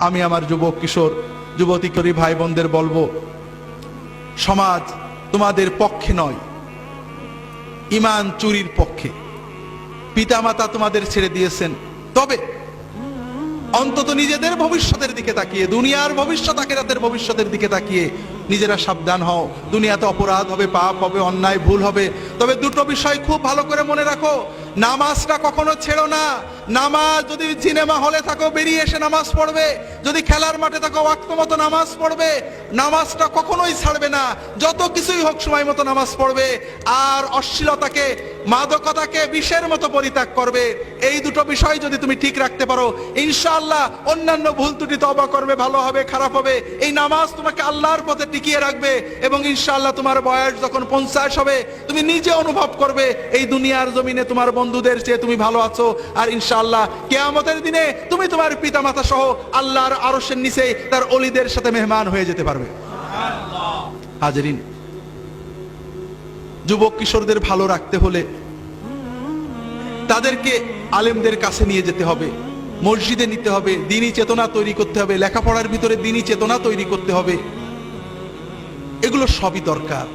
আমি আমার যুবক কিশোর যুবতী করি ভাই বোনদের বলবো, সমাজ তোমাদের পক্ষে নয়, ঈমান চুরির পক্ষে। পিতামাতা তোমাদের ছেড়ে দিয়েছেন, তবে অন্তত নিজেদের ভবিষ্যতের দিকে তাকিয়ে, দুনিয়ার ভবিষ্যৎ আখিরাতের ভবিষ্যতের দিকে তাকিয়ে নিজেরা সাবধান হও। দুনিয়াতে অপরাধ হবে, পাপ হবে, অন্যায় ভুল হবে, তবে দুটো বিষয় খুব ভালো করে মনে রাখো। নামাজটা কখনো ছেড়ো না। নামাজ, যদি সিনেমা হলে থাকো বেরিয়ে এসে নামাজ পড়বে, যদি খেলার মাঠে থাকো ওয়াক্ত মতো নামাজ পড়বে, নামাজটা কখনোই ছাড়বে না। যত কিছুই হোক সময় মতো নামাজ পড়বে, আর অশ্লীলতাকে, মাদকতাকে বিষের মতো পরিত্যাগ করবে। এই দুটো বিষয় যদি তুমি ঠিক রাখতে পারো, ইনশাআল্লাহ অন্যান্য ভুল ত্রুটি তওবা করবে, ভালো হবে খারাপ হবে, এই নামাজ তোমাকে আল্লাহর পথে টিকিয়ে রাখবে। এবং ইনশাআল্লাহ তোমার বয়স যখন 50 হবে, তুমি নিজে অনুভব করবে এই দুনিয়ার জমিনে তোমার বন্ধুদের চেয়ে তুমি ভালো আছো। আর ইনশাআল্লাহ কিয়ামতের দিনে তুমি তোমার পিতামাতা সহ আল্লাহর আরশের নিচে তার ওলিদের সাথে মেহমান হয়ে যেতে পারবে। হাজেরিন, যুবক কিশোরদের ভালো রাখতে হলে তাদেরকে আলেমদের কাছে নিয়ে যেতে হবে, মসজিদে নিতে হবে, দ্বীনি চেতনা তৈরি করতে হবে, লেখাপড়ার ভিতরে দ্বীনি চেতনা তৈরি করতে হবে। এগুলো সবই দরকার।